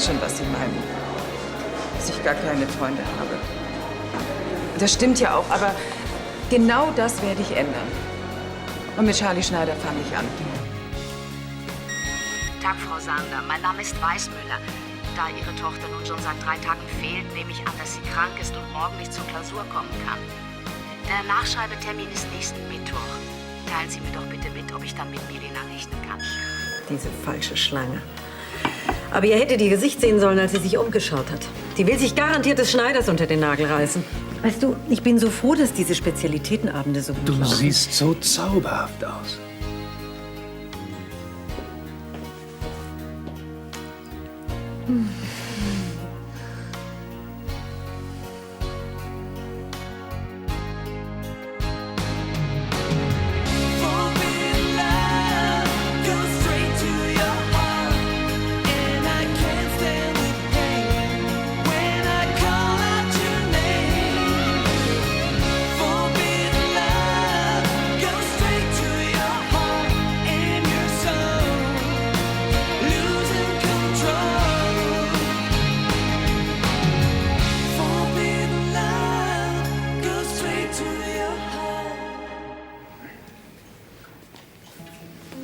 weiß schon, was Sie meinen. Dass ich gar keine Freunde habe. Das stimmt ja auch, aber genau das werde ich ändern. Und mit Charlie Schneider fange ich an. Tag, Frau Sander. Mein Name ist Weißmüller. Da Ihre Tochter nun schon seit 3 Tagen fehlt, nehme ich an, dass sie krank ist und morgen nicht zur Klausur kommen kann. Der Nachschreibetermin ist nächsten Mittwoch. Teilen Sie mir doch bitte mit, ob ich dann mit Milena rechnen kann. Diese falsche Schlange. Aber ihr hättet ihr Gesicht sehen sollen, als sie sich umgeschaut hat. Die will sich garantiert des Schneiders unter den Nagel reißen. Weißt du, ich bin so froh, dass diese Spezialitätenabende so gut Du laufen. siehst so zauberhaft aus.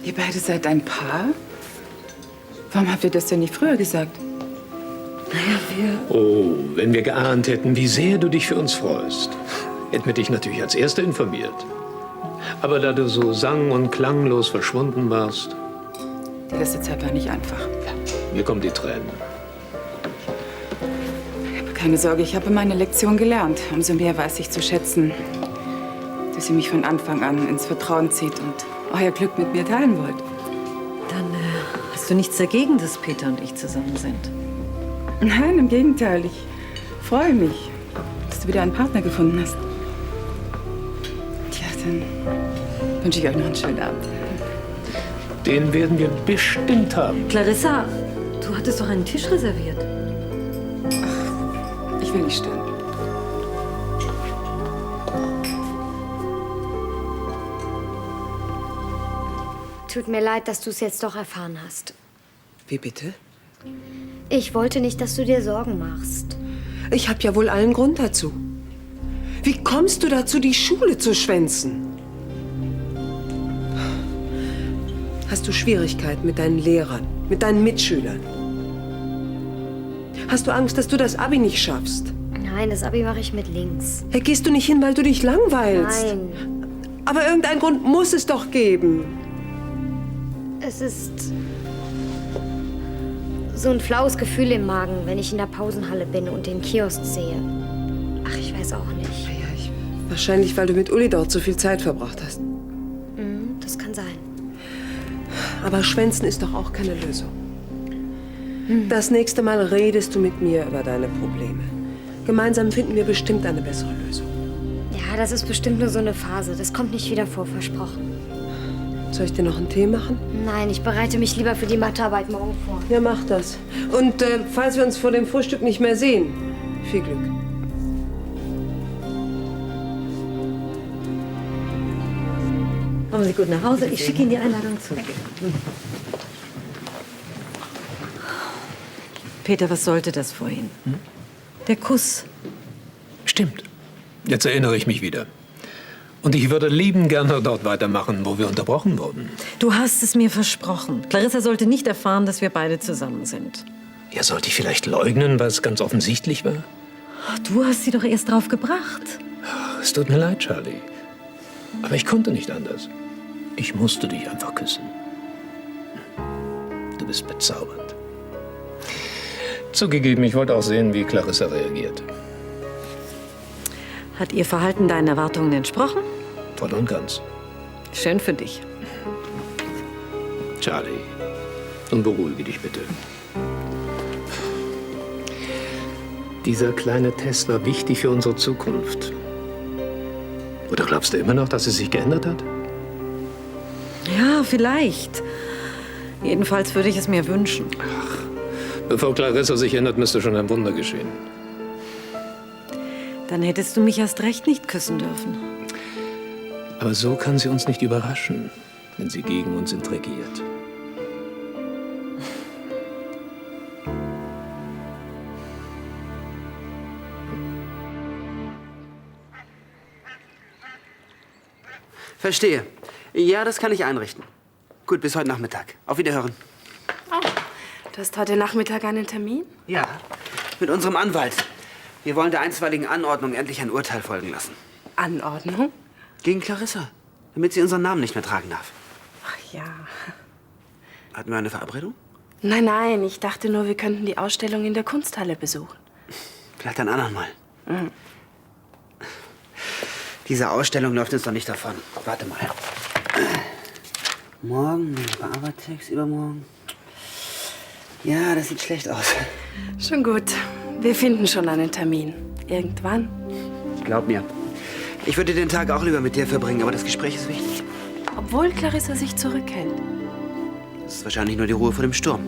Ihr beide seid ein Paar? Warum habt ihr das denn nicht früher gesagt? Oh, wenn wir geahnt hätten, wie sehr du dich für uns freust, hätten wir dich natürlich als Erste informiert. Aber da du so sang- und klanglos verschwunden warst, Die letzte Zeit war nicht einfach. mir kommen die Tränen. Aber keine Sorge, ich habe meine Lektion gelernt. Umso mehr weiß ich zu schätzen, dass ihr mich von Anfang an ins Vertrauen zieht und euer Glück mit mir teilen wollt. Dann hast du nichts dagegen, dass Peter und ich zusammen sind. Nein, im Gegenteil. Ich freue mich, dass du wieder einen Partner gefunden hast. Tja, dann wünsche ich euch noch einen schönen Abend. Den werden wir bestimmt haben. Clarissa, du hattest doch einen Tisch reserviert. Ich will nicht stören. Tut mir leid, dass du es jetzt doch erfahren hast. Wie bitte? Ich wollte nicht, dass du dir Sorgen machst. Ich habe ja wohl allen Grund dazu. Wie kommst du dazu, die Schule zu schwänzen? Hast du Schwierigkeiten mit deinen Lehrern, mit deinen Mitschülern? Hast du Angst, dass du das Abi nicht schaffst? Nein, das Abi mache ich mit links. Ja, gehst du nicht hin, weil du dich langweilst? Nein, Aber irgendeinen Grund muss es doch geben. es ist so ein flaues Gefühl im Magen, wenn ich in der Pausenhalle bin und den Kiosk sehe. Ach, ich weiß auch nicht. Wahrscheinlich, weil du mit Uli dort so viel Zeit verbracht hast. Das kann sein. Aber Schwänzen ist doch auch keine Lösung. Das nächste Mal redest du mit mir über deine Probleme. Gemeinsam finden wir bestimmt eine bessere Lösung. Ja, das ist bestimmt nur so eine Phase. Das kommt nicht wieder vor, versprochen. Soll ich dir noch einen Tee machen? Nein, ich bereite mich lieber für die Mathearbeit morgen vor. Ja, mach das. Und falls wir uns vor dem Frühstück nicht mehr sehen, viel Glück. Kommen Sie gut nach Hause. Ich schicke Ihnen die Einladung zu. Peter, was sollte das vorhin? Der Kuss. Stimmt. Jetzt erinnere ich mich wieder. Und ich würde liebend gerne dort weitermachen, wo wir unterbrochen wurden. Du hast es mir versprochen. Clarissa sollte nicht erfahren, dass wir beide zusammen sind. Ja, sollte ich vielleicht leugnen, was ganz offensichtlich war? Du hast sie doch erst drauf gebracht. Es tut mir leid, Charlie. Aber ich konnte nicht anders. Ich musste dich einfach küssen. Du bist bezaubernd. Zugegeben, ich wollte auch sehen, wie Clarissa reagiert. Hat ihr Verhalten deinen Erwartungen entsprochen? Voll und ganz. Schön für dich. Charlie, nun beruhige dich bitte. Dieser kleine Test war wichtig für unsere Zukunft. Oder glaubst du immer noch, dass es sich geändert hat? Ja, vielleicht. Jedenfalls würde ich es mir wünschen. Bevor Clarissa sich ändert, müsste schon ein Wunder geschehen. Dann hättest du mich erst recht nicht küssen dürfen. Aber so kann sie uns nicht überraschen, wenn sie gegen uns intrigiert. Verstehe. Ja, das kann ich einrichten. Gut, bis heute Nachmittag. Auf Wiederhören. Du hast heute Nachmittag einen Termin? Ja, mit unserem Anwalt. Wir wollen der einstweiligen Anordnung endlich ein Urteil folgen lassen. Anordnung? Gegen Clarissa, damit sie unseren Namen nicht mehr tragen darf. Ach ja. Hatten wir eine Verabredung? Nein, nein, ich dachte nur, wir könnten die Ausstellung in der Kunsthalle besuchen. Vielleicht ein andermal. Diese Ausstellung läuft uns doch nicht davon. Warte mal. Morgen, Bearbeittext, übermorgen. Ja, das sieht schlecht aus. Schon gut. Wir finden schon einen Termin. Irgendwann. Glaub mir. Ich würde den Tag auch lieber mit dir verbringen, aber das Gespräch ist wichtig. Obwohl Clarissa sich zurückhält. Das ist wahrscheinlich nur die Ruhe vor dem Sturm.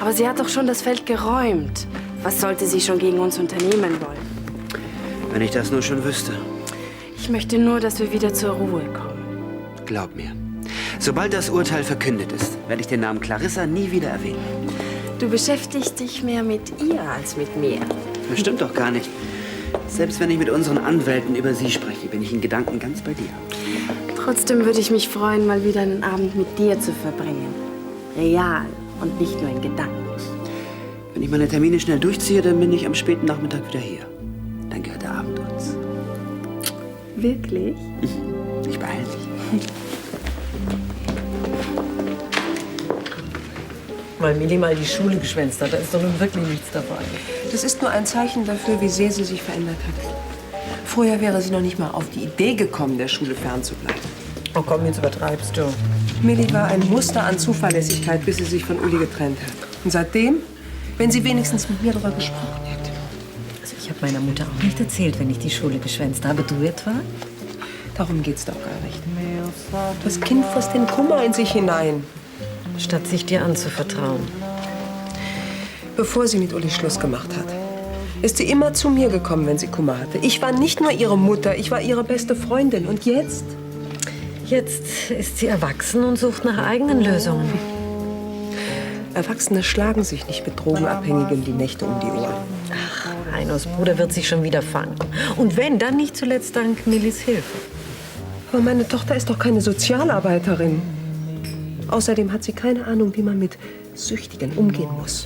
Aber sie hat doch schon das Feld geräumt. Was sollte sie schon gegen uns unternehmen wollen? Wenn ich das nur schon wüsste. Ich möchte nur, dass wir wieder zur Ruhe kommen. Glaub mir. Sobald das Urteil verkündet ist, werde ich den Namen Clarissa nie wieder erwähnen. Du beschäftigst dich mehr mit ihr als mit mir. Das stimmt doch gar nicht. Selbst wenn ich mit unseren Anwälten über sie spreche, bin ich in Gedanken ganz bei dir. Trotzdem würde ich mich freuen, mal wieder einen Abend mit dir zu verbringen. Real und nicht nur in Gedanken. Wenn ich meine Termine schnell durchziehe, dann bin ich am späten Nachmittag wieder hier. Dann gehört der Abend uns. Wirklich? Ich beeile mich. Weil Milli mal die Schule geschwänzt hat, da ist doch nun wirklich nichts dabei. Das ist nur ein Zeichen dafür, wie sehr sie sich verändert hat. Vorher wäre sie noch nicht mal auf die Idee gekommen, der Schule fernzubleiben. Oh komm, jetzt übertreibst du. Milli war ein Muster an Zuverlässigkeit, bis sie sich von Uli getrennt hat. Und seitdem, wenn sie wenigstens mit mir darüber gesprochen hätte. Also ich habe meiner Mutter auch nicht erzählt, wenn ich die Schule geschwänzt habe. Du etwa? Darum geht's doch gar nicht. Das Kind frisst den Kummer in sich hinein. Statt sich dir anzuvertrauen. Bevor sie mit Uli Schluss gemacht hat, ist sie immer zu mir gekommen, wenn sie Kummer hatte. Ich war nicht nur ihre Mutter, ich war ihre beste Freundin. Und jetzt? Jetzt ist sie erwachsen und sucht nach eigenen Lösungen. Erwachsene schlagen sich nicht mit Drogenabhängigen die Nächte um die Ohren. Ach, Heinos Bruder wird sich schon wieder fangen. Und wenn, dann nicht zuletzt dank Millis Hilfe. Aber meine Tochter ist doch keine Sozialarbeiterin. Außerdem hat sie keine Ahnung, wie man mit Süchtigen umgehen muss.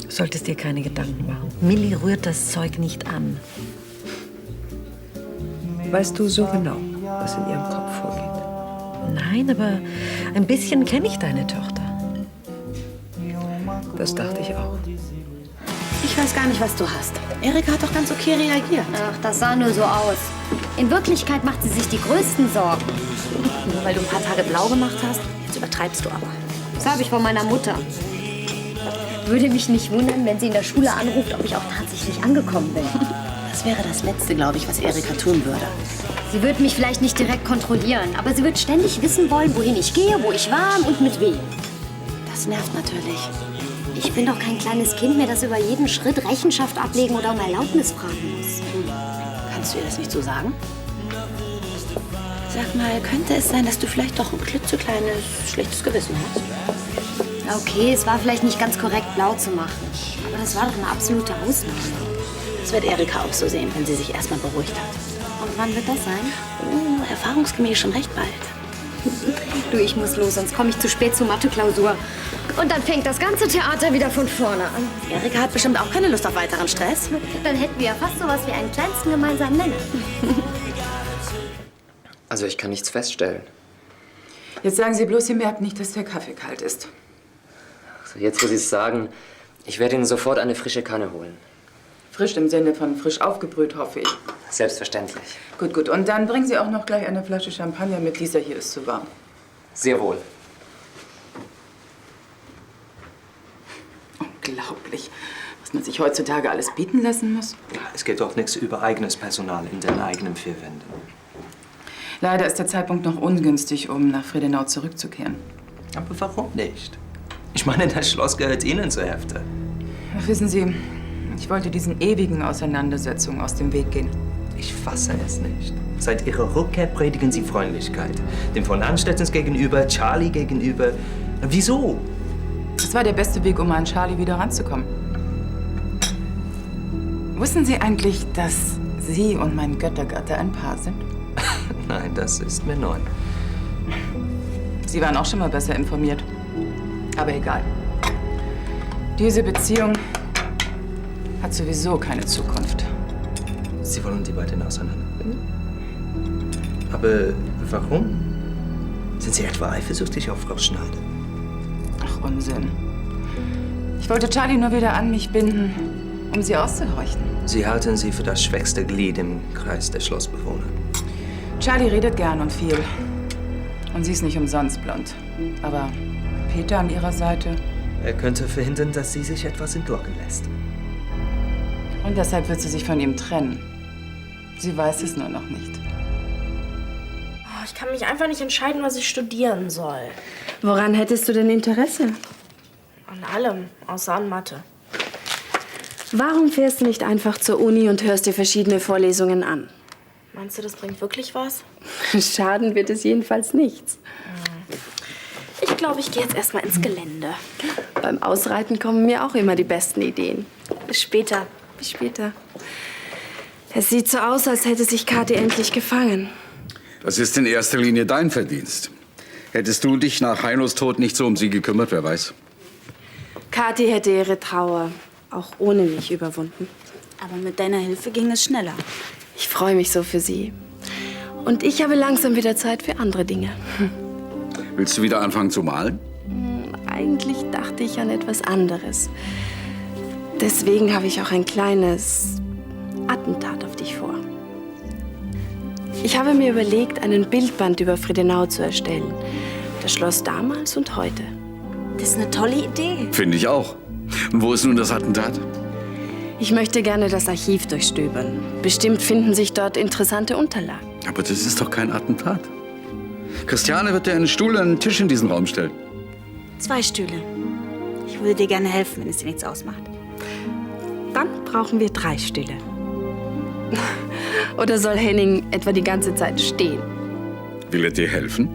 Du solltest dir keine Gedanken machen. Milli rührt das Zeug nicht an. Weißt du so genau, was in ihrem Kopf vorgeht? Nein, aber ein bisschen kenne ich deine Tochter. Das dachte ich auch. Ich weiß gar nicht, was du hast. Erika hat doch ganz okay reagiert. Ach, das sah nur so aus. In Wirklichkeit macht sie sich die größten Sorgen. Nur weil du ein paar Tage blau gemacht hast, jetzt übertreibst du aber. Das habe ich von meiner Mutter. Würde mich nicht wundern, wenn sie in der Schule anruft, ob ich auch tatsächlich angekommen bin. Das wäre das Letzte, glaube ich, was Erika tun würde. Sie wird mich vielleicht nicht direkt kontrollieren, aber sie wird ständig wissen wollen, wohin ich gehe, wo ich war und mit wem. Das nervt natürlich. Ich bin doch kein kleines Kind mehr, das über jeden Schritt Rechenschaft ablegen oder um Erlaubnis fragen muss. Kannst du ihr das nicht so sagen? Sag mal, könnte es sein, dass du vielleicht doch ein klitzekleines, schlechtes Gewissen hast? Okay, es war vielleicht nicht ganz korrekt, blau zu machen. Aber das war doch eine absolute Ausnahme. Das wird Erika auch so sehen, wenn sie sich erstmal beruhigt hat. Und wann wird das sein? Oh, erfahrungsgemäß schon recht bald. Du, ich muss los, sonst komme ich zu spät zur Mathe-Klausur. Und dann fängt das ganze Theater wieder von vorne an. Erika hat bestimmt auch keine Lust auf weiteren Stress. Dann hätten wir ja fast sowas wie einen kleinsten gemeinsamen Nenner. Also ich kann nichts feststellen. Jetzt sagen Sie bloß, Sie merken nicht, dass der Kaffee kalt ist. Also jetzt, wo Sie es sagen, ich werde Ihnen sofort eine frische Kanne holen. Frisch im Sinne von frisch aufgebrüht, hoffe ich. Selbstverständlich. Gut, gut. Und dann bringen Sie auch noch gleich eine Flasche Champagner mit. Dieser hier ist zu warm. Sehr wohl. Unglaublich, was man sich heutzutage alles bieten lassen muss. Ja, es geht doch nichts über eigenes Personal in den eigenen vier Wänden. Leider ist der Zeitpunkt noch ungünstig, um nach Friedenau zurückzukehren. Aber warum nicht? Ich meine, das Schloss gehört Ihnen zur Hälfte. Ach, wissen Sie, ich wollte diesen ewigen Auseinandersetzungen aus dem Weg gehen. Ich fasse es nicht. Seit Ihrer Rückkehr predigen Sie Freundlichkeit. Dem von Anstettens gegenüber, Charlie gegenüber. Wieso? Das war der beste Weg, um an Charlie wieder ranzukommen. Wussten Sie eigentlich, dass Sie und mein Göttergatte ein Paar sind? Nein, das ist mir neu. Sie waren auch schon mal besser informiert. Aber egal. Diese Beziehung hat sowieso keine Zukunft. Sie wollen die beiden auseinanderbringen? Aber warum? Sind Sie etwa eifersüchtig auf Frau Schneider? Ach, Unsinn. Ich wollte Charlie nur wieder an mich binden, um sie auszuhorchen. Sie halten sie für das schwächste Glied im Kreis der Schlossbewohner. Charlie redet gern und viel. Und sie ist nicht umsonst blond. Aber Peter an ihrer Seite. Er könnte verhindern, dass sie sich etwas entlocken lässt. Und deshalb wird sie sich von ihm trennen. Sie weiß es nur noch nicht. Oh, ich kann mich einfach nicht entscheiden, was ich studieren soll. Woran hättest du denn Interesse? An allem, außer an Mathe. Warum fährst du nicht einfach zur Uni und hörst dir verschiedene Vorlesungen an? Meinst du, das bringt wirklich was? Schaden wird es jedenfalls nichts. Ich glaube, ich gehe jetzt erstmal ins Gelände. Beim Ausreiten kommen mir auch immer die besten Ideen. Bis später. Bis später. Es sieht so aus, als hätte sich Kathi endlich gefangen. Das ist in erster Linie dein Verdienst. Hättest du dich nach Heinos Tod nicht so um sie gekümmert, wer weiß. Kathi hätte ihre Trauer auch ohne mich überwunden. Aber mit deiner Hilfe ging es schneller. Ich freue mich so für sie. Und ich habe langsam wieder Zeit für andere Dinge. Willst du wieder anfangen zu malen? Eigentlich dachte ich an etwas anderes. Deswegen habe ich auch ein kleines Attentat auf dich vor. Ich habe mir überlegt, einen Bildband über Friedenau zu erstellen. Das Schloss damals und heute. Das ist eine tolle Idee. Finde ich auch. Und wo ist nun das Attentat? Ich möchte gerne das Archiv durchstöbern. Bestimmt finden sich dort interessante Unterlagen. Aber das ist doch kein Attentat. Christiane wird dir einen Stuhl und einen Tisch in diesen Raum stellen. 2 Stühle. Ich würde dir gerne helfen, wenn es dir nichts ausmacht. Dann brauchen wir 3 Stühle. Oder soll Henning etwa die ganze Zeit stehen? Will er dir helfen?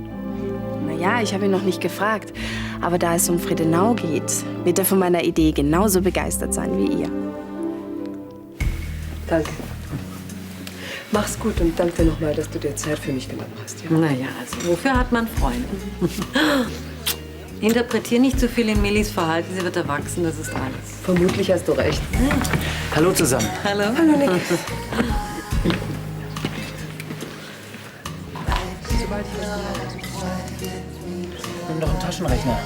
Naja, ich habe ihn noch nicht gefragt. Aber da es um Friedenau geht, wird er von meiner Idee genauso begeistert sein wie ihr. Danke. Mach's gut und danke dir nochmal, dass du dir Zeit für mich genommen hast. Ja? Naja, also wofür hat man Freunde? Interpretier nicht zu viel in Millis Verhalten, sie wird erwachsen, das ist alles. Vermutlich hast du recht. Hallo zusammen. Hallo. Hallo, Nick. Nimm doch einen Taschenrechner.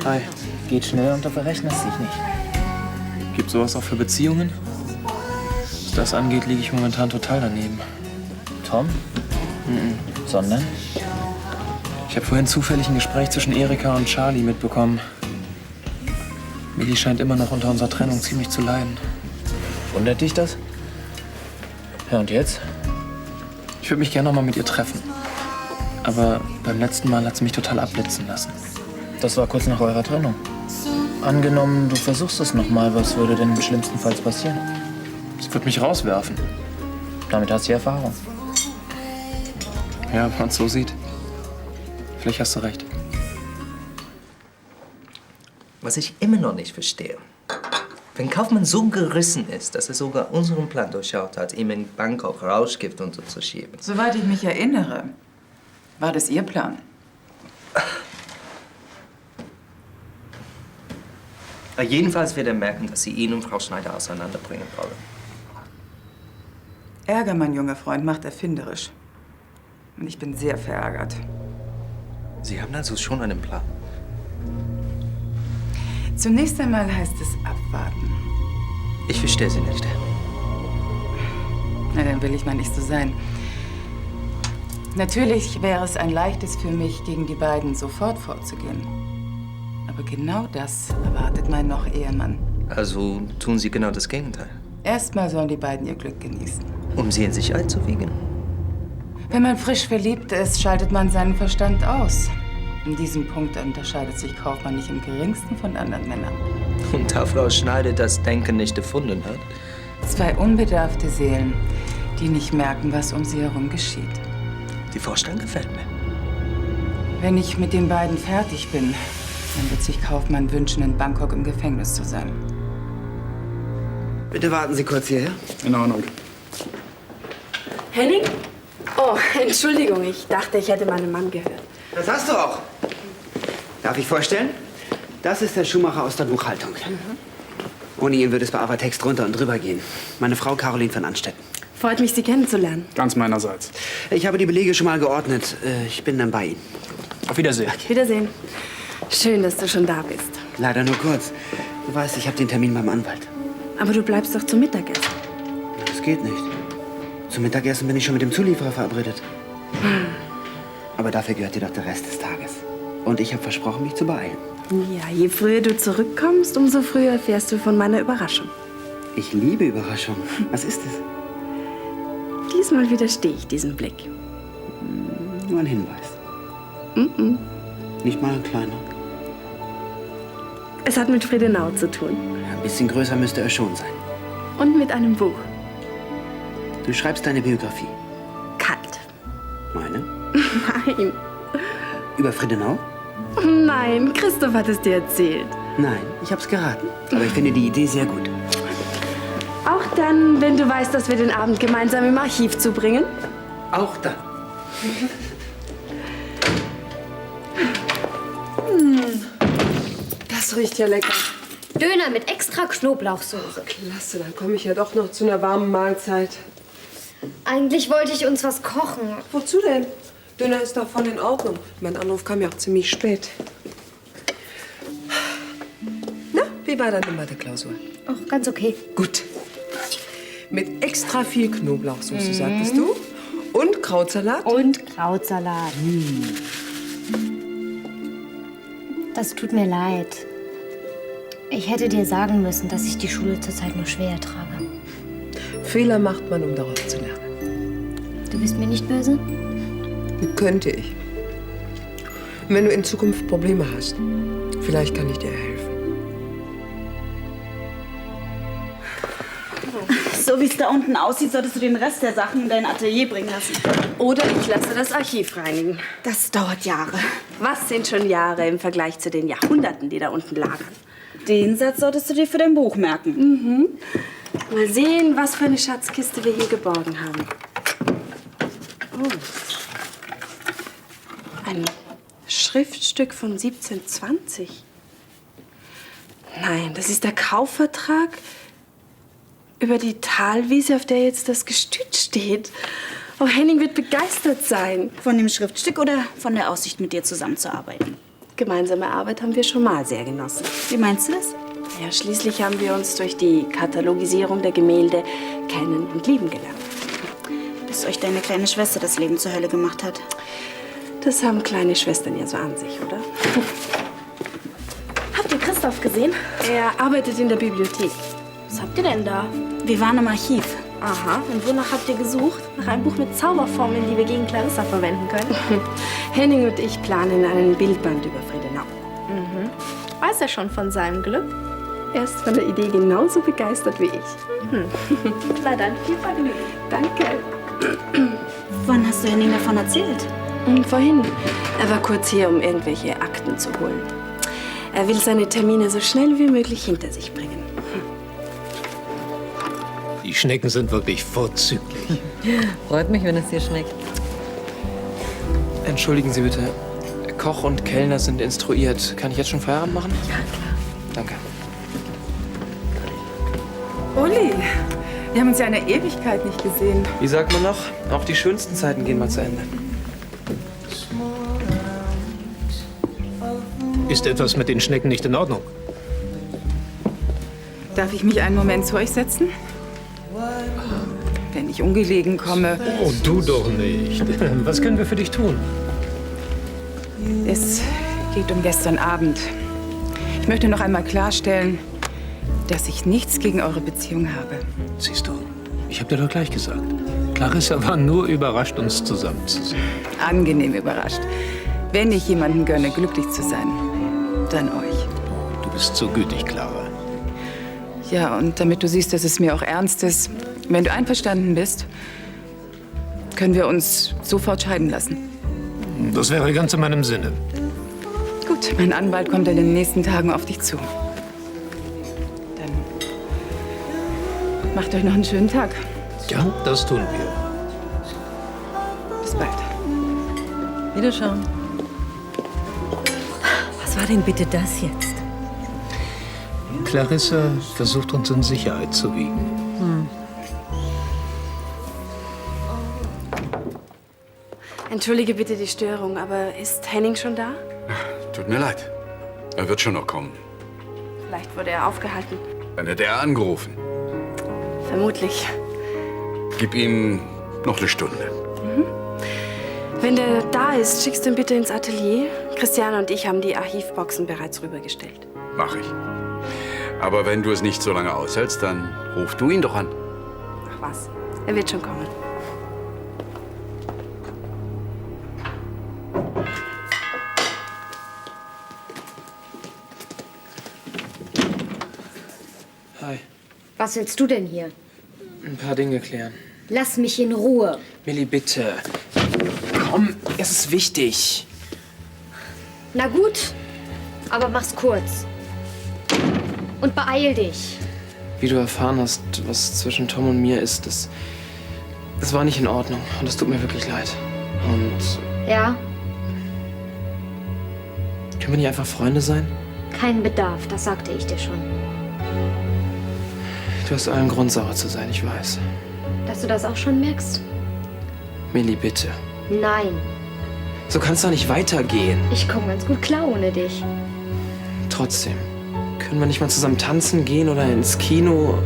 Hi. Geht schnell und du verrechnest dich nicht. Gibt sowas auch für Beziehungen? Was das angeht, liege ich momentan total daneben. Tom? Sondern? Ich habe vorhin zufällig ein Gespräch zwischen Erika und Charlie mitbekommen. Millie scheint immer noch unter unserer Trennung ziemlich zu leiden. Wundert dich das? Ja, und jetzt? Ich würde mich gerne noch mal mit ihr treffen. Aber beim letzten Mal hat sie mich total abblitzen lassen. Das war kurz nach eurer Trennung. Angenommen, du versuchst es noch mal, was würde denn schlimmstenfalls passieren? Es wird mich rauswerfen. Damit hast du Erfahrung. Ja, wenn man es so sieht. Vielleicht hast du recht. Was ich immer noch nicht verstehe. Wenn Kaufmann so gerissen ist, dass er sogar unseren Plan durchschaut hat, ihm in Bangkok Rauschgift unterzuschieben. Soweit ich mich erinnere, war das Ihr Plan. Jedenfalls wird er merken, dass Sie ihn und Frau Schneider auseinanderbringen wollen. Ärger, mein junger Freund, macht erfinderisch. Und ich bin sehr verärgert. Sie haben also schon einen Plan? Zunächst einmal heißt es abwarten. Ich verstehe Sie nicht. Na, dann will ich mal nicht so sein. Natürlich wäre es ein leichtes für mich, gegen die beiden sofort vorzugehen. Aber genau das erwartet mein noch-Ehemann. Also tun Sie genau das Gegenteil? Erstmal sollen die beiden ihr Glück genießen. Um sie in sich einzuwiegen? Wenn man frisch verliebt ist, schaltet man seinen Verstand aus. In diesem Punkt unterscheidet sich Kaufmann nicht im geringsten von anderen Männern. Und da Frau Schneider das Denken nicht erfunden hat? 2 unbedarfte Seelen, die nicht merken, was um sie herum geschieht. Die Vorstellung gefällt mir. Wenn ich mit den beiden fertig bin, dann wird sich Kaufmann wünschen, in Bangkok im Gefängnis zu sein. Bitte warten Sie kurz hierher. In Ordnung. Henning? Oh, Entschuldigung, ich dachte, ich hätte meinen Mann gehört. Das hast du auch. Darf ich vorstellen? Das ist der Schuhmacher aus der Buchhaltung. Ohne ihn würde es bei Avatext drunter und drüber gehen. Meine Frau Caroline von Anstetten. Freut mich, Sie kennenzulernen. Ganz meinerseits. Ich habe die Belege schon mal geordnet. Ich bin dann bei Ihnen. Auf Wiedersehen. Wiedersehen. Schön, dass du schon da bist. Leider nur kurz. Du weißt, ich habe den Termin beim Anwalt. Aber du bleibst doch zum Mittagessen. Das geht nicht. Zum Mittagessen bin ich schon mit dem Zulieferer verabredet. Aber dafür gehört dir doch der Rest des Tages. Und ich habe versprochen, mich zu beeilen. Ja, je früher du zurückkommst, umso früher erfährst du von meiner Überraschung. Ich liebe Überraschungen. Was ist es? Diesmal widerstehe ich diesem Blick. Nur ein Hinweis. Nicht mal ein kleiner. Es hat mit Friedenau zu tun. Ein bisschen größer müsste er schon sein. Und mit einem Buch. Du schreibst deine Biografie. Kalt. Meine? Nein. Über Friedenau? Nein, Christoph hat es dir erzählt. Nein, ich hab's geraten. Aber ich finde die Idee sehr gut. Auch dann, wenn du weißt, dass wir den Abend gemeinsam im Archiv zubringen? Auch dann. Das riecht ja lecker. Döner mit extra Knoblauchsoße. Klasse, dann komme ich ja doch noch zu einer warmen Mahlzeit. Eigentlich wollte ich uns was kochen. Wozu denn? Döner ist doch voll in Ordnung. Mein Anruf kam ja auch ziemlich spät. Na, wie war deine Mathe-Klausur? Auch ganz okay. Gut. Mit extra viel Knoblauchsoße, sagtest du? Und Krautsalat? Und Krautsalat. Das tut mir leid. Ich hätte dir sagen müssen, dass ich die Schule zurzeit nur schwer ertrage. Fehler macht man, um daraus zu lernen. Du bist mir nicht böse? Könnte ich. Wenn du in Zukunft Probleme hast, vielleicht kann ich dir helfen. So wie es da unten aussieht, solltest du den Rest der Sachen in dein Atelier bringen lassen. Oder ich lasse das Archiv reinigen. Das dauert Jahre. Was sind schon Jahre im Vergleich zu den Jahrhunderten, die da unten lagern? Den Satz solltest du dir für dein Buch merken. Mal sehen, was für eine Schatzkiste wir hier geborgen haben. Oh. Ein Schriftstück von 1720. Nein, das ist der Kaufvertrag über die Talwiese, auf der jetzt das Gestüt steht. Oh, Henning wird begeistert sein. Von dem Schriftstück oder von der Aussicht, mit dir zusammenzuarbeiten? Gemeinsame Arbeit haben wir schon mal sehr genossen. Wie meinst du das? Ja, schließlich haben wir uns durch die Katalogisierung der Gemälde kennen und lieben gelernt. Bis euch deine kleine Schwester das Leben zur Hölle gemacht hat. Das haben kleine Schwestern ja so an sich, oder? Habt ihr Christoph gesehen? Er arbeitet in der Bibliothek. Was habt ihr denn da? Wir waren im Archiv. Aha, und wonach habt ihr gesucht? Nach einem Buch mit Zauberformeln, die wir gegen Clarissa verwenden können? Henning und ich planen einen Bildband über Friedenau. Weiß er schon von seinem Glück? Er ist von der Idee genauso begeistert wie ich. Na dann, viel Vergnügen. Danke. Wann hast du Henning davon erzählt? Vorhin. Er war kurz hier, um irgendwelche Akten zu holen. Er will seine Termine so schnell wie möglich hinter sich bringen. Die Schnecken sind wirklich vorzüglich. Freut mich, wenn es dir schmeckt. Entschuldigen Sie bitte. Koch und Kellner sind instruiert. Kann ich jetzt schon Feierabend machen? Ja, klar. Danke. Uli, wir haben uns ja eine Ewigkeit nicht gesehen. Wie sagt man noch? Auch die schönsten Zeiten gehen mal zu Ende. Ist etwas mit den Schnecken nicht in Ordnung? Darf ich mich einen Moment zu euch setzen? Wenn ich ungelegen komme. Oh, du doch nicht. Was können wir für dich tun? Es geht um gestern Abend. Ich möchte noch einmal klarstellen, dass ich nichts gegen eure Beziehung habe. Siehst du, ich habe dir doch gleich gesagt. Clarissa war nur überrascht, uns zusammenzusehen. Angenehm überrascht. Wenn ich jemandem gönne, glücklich zu sein, dann euch. Du bist so gütig, Clara. Ja, und damit du siehst, dass es mir auch ernst ist, wenn du einverstanden bist, können wir uns sofort scheiden lassen. Das wäre ganz in meinem Sinne. Gut, mein Anwalt kommt in den nächsten Tagen auf dich zu. Dann macht euch noch einen schönen Tag. Ja, das tun wir. Wiederschauen. Was war denn bitte das jetzt? Clarissa versucht uns in Sicherheit zu wiegen. Entschuldige bitte die Störung, aber ist Henning schon da? Tut mir leid. Er wird schon noch kommen. Vielleicht wurde er aufgehalten. Dann hätte er angerufen. Vermutlich. Gib ihm noch eine Stunde. Wenn der da ist, schickst du ihn bitte ins Atelier. Christiane und ich haben die Archivboxen bereits rübergestellt. Mach ich. Aber wenn du es nicht so lange aushältst, dann ruf du ihn doch an. Ach was, er wird schon kommen. Hi. Was willst du denn hier? Ein paar Dinge klären. Lass mich in Ruhe. Millie, bitte. Komm, es ist wichtig. Na gut, aber mach's kurz. Und beeil dich. Wie du erfahren hast, was zwischen Tom und mir ist, das war nicht in Ordnung. Und es tut mir wirklich leid. Und Ja, können wir nicht einfach Freunde sein? kein Bedarf, das sagte ich dir schon. Du hast allen Grund, sauer zu sein, ich weiß. Dass du das auch schon merkst? Millie, bitte. Nein, So kann es doch nicht weitergehen. ich komme ganz gut klar ohne dich. Trotzdem. Können wir nicht mal zusammen tanzen gehen oder ins Kino?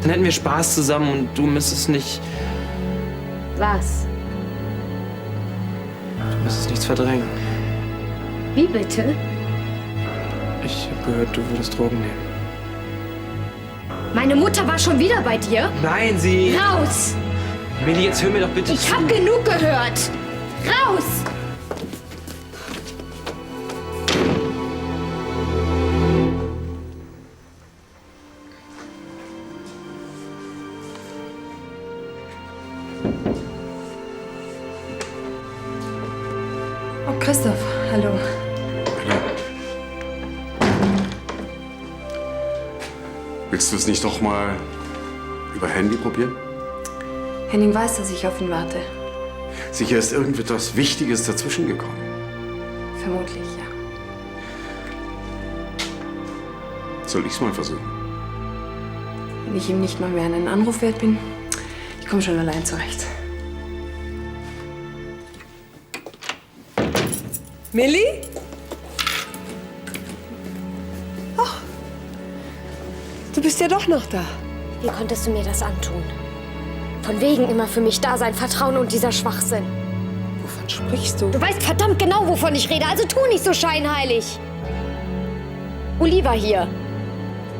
Dann hätten wir Spaß zusammen und du müsstest nicht... Was? Du müsstest nichts verdrängen. Wie bitte? Ich habe gehört, du würdest Drogen nehmen. Meine Mutter war schon wieder bei dir? Nein, sie... Raus! Millie, jetzt hör mir doch bitte Ich zu. hab genug gehört! Raus! Oh, Christoph, hallo. Willst du es nicht doch mal über Handy probieren? Henning weiß, dass ich auf ihn warte. Sicher ist irgendetwas Wichtiges dazwischen gekommen. Vermutlich, ja. Soll ich's mal versuchen? Wenn ich ihm nicht mal mehr einen Anruf wert bin, ich komme schon allein zurecht. Millie? Ach, du bist ja doch noch da. Wie konntest du mir das antun? Von wegen immer für mich da sein, Vertrauen und dieser Schwachsinn. Wovon sprichst du? Du weißt verdammt genau, wovon ich rede, also tu nicht so scheinheilig. Oliver hier.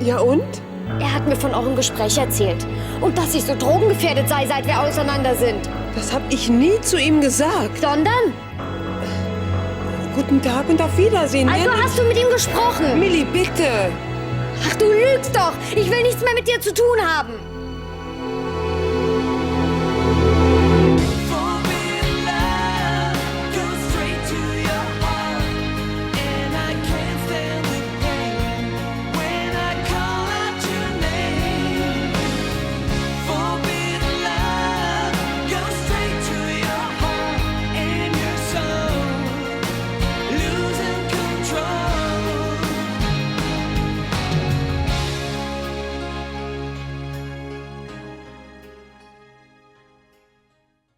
Ja und? Er hat mir von eurem Gespräch erzählt. Und dass ich so drogengefährdet sei, seit wir auseinander sind. Das hab ich nie zu ihm gesagt. Sondern? Guten Tag und auf Wiedersehen. Also Mehr hast du mit ihm gesprochen? Millie, bitte. Ach, du lügst doch. Ich will nichts mehr mit dir zu tun haben.